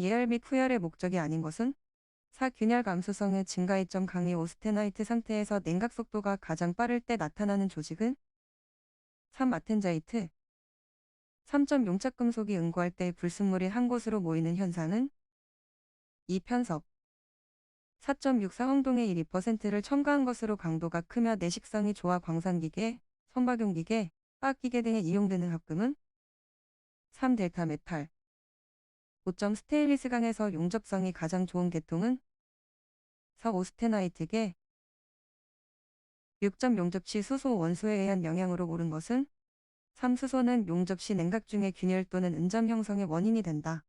예열 및 후열의 목적이 아닌 것은 4. 균열 감수성의 증가 2. 강의 오스테나이트 상태에서 냉각 속도가 가장 빠를 때 나타나는 조직은 3. 아텐자이트 3. 용착금속이 응고할 때 불순물이 한 곳으로 모이는 현상은 2. 편섭 4.64 황동의 12%를 첨가한 것으로 강도가 크며 내식성이 좋아 광산기계, 선박용기계, 화학기계 등에 이용되는 합금은 3. 델타 메탈 5. 스테인리스 강에서 용접성이 가장 좋은 계통은 4. 오스테나이트계 6. 용접 시 수소 원소에 의한 영향으로 오른 것은 3. 수소는 용접 시 냉각 중에 균열 또는 은점 형성의 원인이 된다.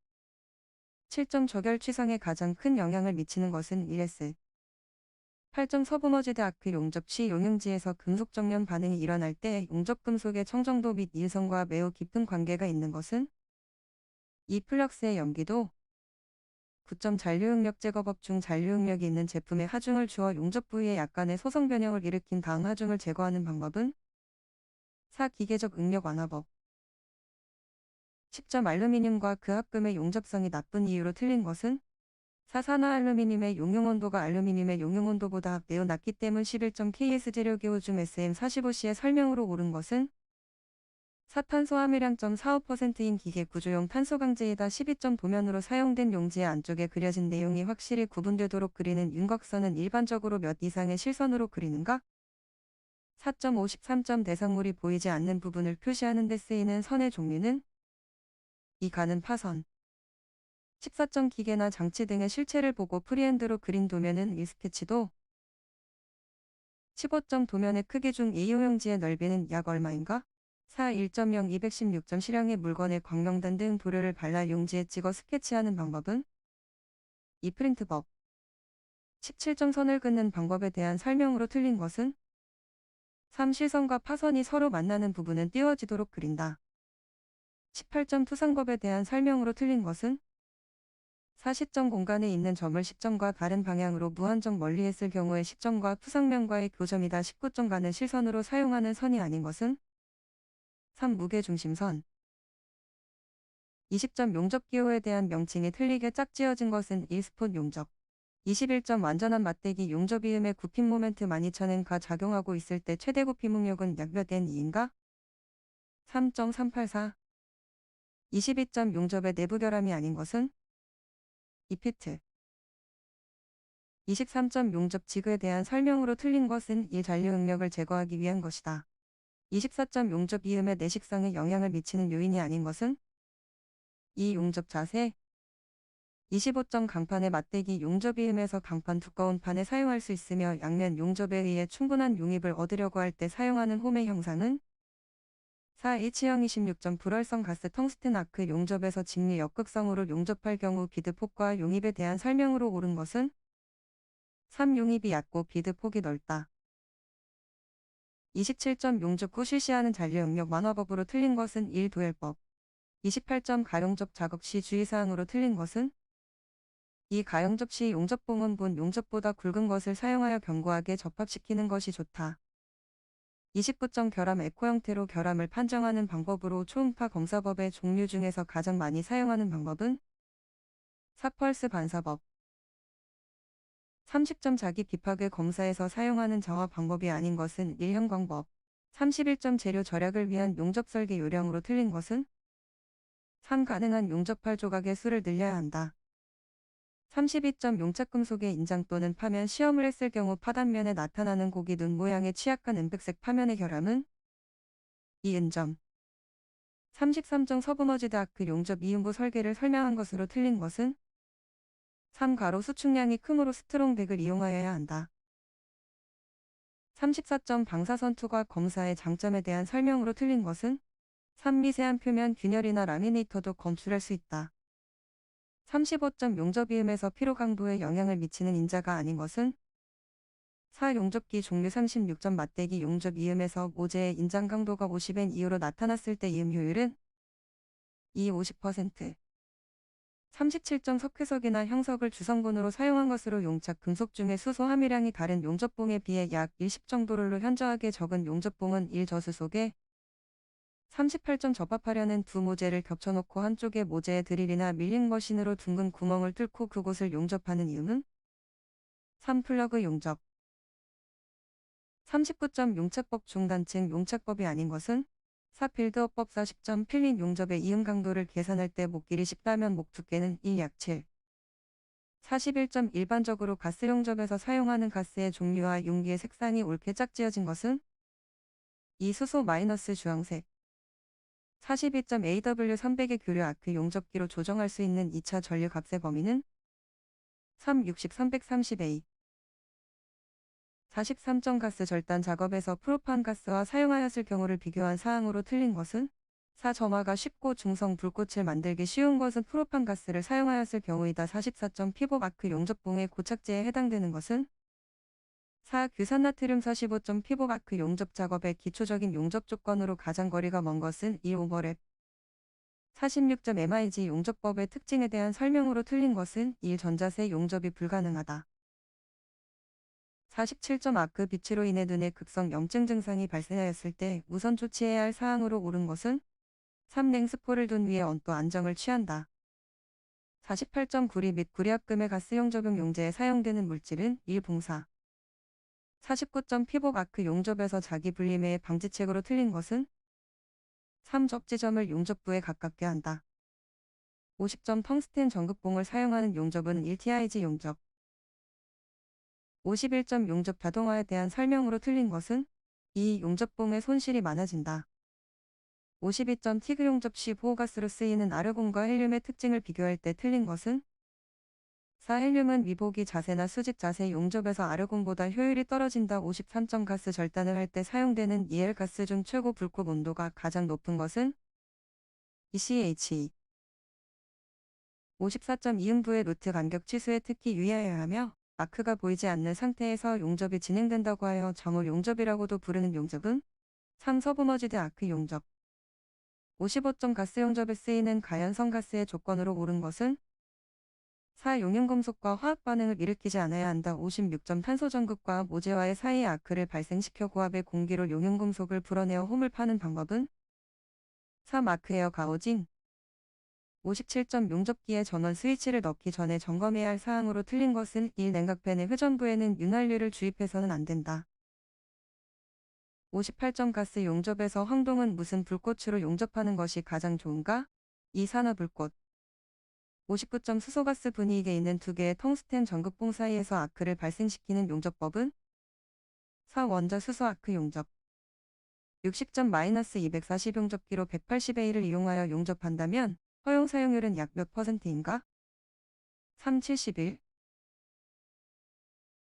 7. 저결 취성에 가장 큰 영향을 미치는 것은 1S 8. 서브머지드 아크 용접 시 용융지에서 금속 정련 반응이 일어날 때 용접 금속의 청정도 및 이율성과 매우 깊은 관계가 있는 것은 2. 플럭스의 염기도 9. 잔류응력 제거법 중 잔류응력이 있는 제품에 하중을 주어 용접 부위에 약간의 소성 변형을 일으킨 다음 하중을 제거하는 방법은 4. 기계적 응력 완화법 10. 알루미늄과 그 합금의 용접성이 나쁜 이유로 틀린 것은 4. 산화알루미늄의 용융온도가 알루미늄의 용융온도보다 매우 낮기 때문 11. KS 재료기호 중 SM45C의 설명으로 옳은 것은 4. 탄소 함유량 45%인 기계 구조용 탄소강제이다. 12. 도면으로 사용된 용지의 안쪽에 그려진 내용이 확실히 구분되도록 그리는 윤곽선은 일반적으로 몇 이상의 실선으로 그리는가? 4.53. 대상물이 보이지 않는 부분을 표시하는 데 쓰이는 선의 종류는 2. 가는 파선 14. 기계나 장치 등의 실체를 보고 프리핸드로 그린 도면은 1. 스케치도 15. 도면의 크기 중 A용용지의 넓이는 약 얼마인가? 4. 1.0 216. 실형의 물건에 광명단 등 도료를 발라 용지에 찍어 스케치하는 방법은 2. 프린트법 17. 선을 긋는 방법에 대한 설명으로 틀린 것은 3. 실선과 파선이 서로 만나는 부분은 띄워지도록 그린다. 18. 투상법에 대한 설명으로 틀린 것은 4. 시점 공간에 있는 점을 시점과 다른 방향으로 무한정 멀리 했을 경우에 시점과 투상면과의 교점이다. 19. 가는 실선으로 사용하는 선이 아닌 것은 3. 무게중심선 20. 용접기호에 대한 명칭이 틀리게 짝지어진 것은 1. 스폿 용접 21. 완전한 맞대기 용접이음의 굽힘 모멘트 12,000N가 작용하고 있을 때 최대 굽힘 응력은 약 몇 N2인가? 3.384 22. 용접의 내부 결함이 아닌 것은 2피트 23. 용접 지그에 대한 설명으로 틀린 것은 1. 잔류 응력을 제거하기 위한 것이다. 24. 용접 이음의 내식성에 영향을 미치는 요인이 아닌 것은 2. 용접 자세 25. 강판의 맞대기 용접 이음에서 강판 두꺼운 판에 사용할 수 있으며 양면 용접에 의해 충분한 용입을 얻으려고 할 때 사용하는 홈의 형상은 4. H형 26. 불활성 가스 텅스텐 아크 용접에서 직류 역극성으로 용접할 경우 비드폭과 용입에 대한 설명으로 옳은 것은 3. 용입이 얕고 비드폭이 넓다. 27. 용접 후 실시하는 잔류 응력 완화법으로 틀린 것은 1. 도열법 28. 가용접 작업 시 주의사항으로 틀린 것은 2. 가용접 시 용접봉은 본 용접보다 굵은 것을 사용하여 견고하게 접합시키는 것이 좋다. 29. 결함 에코 형태로 결함을 판정하는 방법으로 초음파 검사법의 종류 중에서 가장 많이 사용하는 방법은 4. 펄스 반사법 30. 자기 비파괴 검사에서 사용하는 정화 방법이 아닌 것은 1. 형광법 31. 재료 절약을 위한 용접 설계 요령으로 틀린 것은 3. 가능한 용접할 조각의 수를 늘려야 한다. 32. 용착금속의 인장 또는 파면 시험을 했을 경우 파단면에 나타나는 고기 눈 모양의 취약한 은백색 파면의 결함은 2. 은점 33. 서브머지드 아크 용접 이음부 설계를 설명한 것으로 틀린 것은 3. 가로 수축량이 크므로 스트롱 백을 이용하여야 한다. 34. 방사선 투과 검사의 장점에 대한 설명으로 틀린 것은 3. 미세한 표면 균열이나 라미네이터도 검출할 수 있다. 35. 용접이음에서 피로 강도에 영향을 미치는 인자가 아닌 것은 4. 용접기 종류 36. 맞대기 용접 이음에서 모재의 인장 강도가 50N 이후로 나타났을 때 이음 효율은 2. 50% 37. 석회석이나 형석을 주성분으로 사용한 것으로 용착 금속 중에 수소 함유량이 다른 용접봉에 비해 약 10 정도로 현저하게 적은 용접봉은 1. 저수소계 38점 접합하려는 두 모재를 겹쳐놓고 한쪽에 모재에 드릴이나 밀링 머신으로 둥근 구멍을 뚫고 그곳을 용접하는 이유는 3. 플러그 용접 39점 용착법 중 단층 용착법이 아닌 것은 4. 빌드업법 40점 필링 용접의 이음 강도를 계산할 때 목 길이 10라면 목 두께는 1 약 7. 41점 일반적으로 가스 용접에서 사용하는 가스의 종류와 용기의 색상이 옳게 짝지어진 것은 2. 수소 마이너스 주황색 42점 AW 300의 교류 아크 용접기로 조정할 수 있는 2차 전류 값의 범위는 3. 60 330A 43점 가스 절단 작업에서 프로판 가스와 사용하였을 경우를 비교한 사항으로 틀린 것은 4. 점화가 쉽고 중성 불꽃을 만들기 쉬운 것은 프로판 가스를 사용하였을 경우이다. 44점 피복 아크 용접봉의 고착제에 해당되는 것은 4. 규산나트륨 45점 피복 아크 용접 작업의 기초적인 용접 조건으로 가장 거리가 먼 것은 1. 오버랩 46점 MIG 용접법의 특징에 대한 설명으로 틀린 것은 1. 전자세 용접이 불가능하다. 47점 아크 빛으로 인해 눈의 극성 염증 증상이 발생하였을 때 우선 조치해야 할 사항으로 옳은 것은 3. 냉스포를 둔 위에 언또 안정을 취한다. 48점 구리 및 구리압금의 가스용 접용 용제에 사용되는 물질은 1. 봉사 49점 피복 아크 용접에서 자기 분리매의 방지책으로 틀린 것은 3. 접지점을 용접부에 가깝게 한다. 50점 텅스텐 전극봉을 사용하는 용접은 1. TIG 용접 51점 용접 자동화에 대한 설명으로 틀린 것은 2. 용접봉의 손실이 많아진다. 52점 티그 용접 시 보호가스로 쓰이는 아르곤과 헬륨의 특징을 비교할 때 틀린 것은 4. 헬륨은 위복이 자세나 수직 자세 용접에서 아르곤보다 효율이 떨어진다. 53점 가스 절단을 할 때 사용되는 EL 가스 중 최고 불꽃 온도가 가장 높은 것은 ECHE 54점 이음부의 루트 간격 취소에 특히 유의하여야 하며 아크가 보이지 않는 상태에서 용접이 진행된다고 하여 점을 용접이라고도 부르는 용접은 3. 서브머지드 아크 용접 55점 가스 용접에 쓰이는 가연성 가스의 조건으로 옳은 것은 4. 용융금속과 화학 반응을 일으키지 않아야 한다. 56점 탄소 전극과 모재와의 사이의 아크를 발생시켜 고압의 공기로 용융금속을 불어내어 홈을 파는 방법은 3. 아크에어 가오징 57점 용접기에 전원 스위치를 넣기 전에 점검해야 할 사항으로 틀린 것은 1. 냉각팬의 회전부에는 윤활유를 주입해서는 안 된다. 58점 가스 용접에서 황동은 무슨 불꽃으로 용접하는 것이 가장 좋은가? 2. 산화불꽃 59점 수소가스 분위기에 있는 두 개의 텅스텐 전극봉 사이에서 아크를 발생시키는 용접법은 4. 원자 수소 아크 용접 60점 마이너스 240 용접기로 180A를 이용하여 용접한다면 허용 사용률은 약 몇 %인가? 3. 71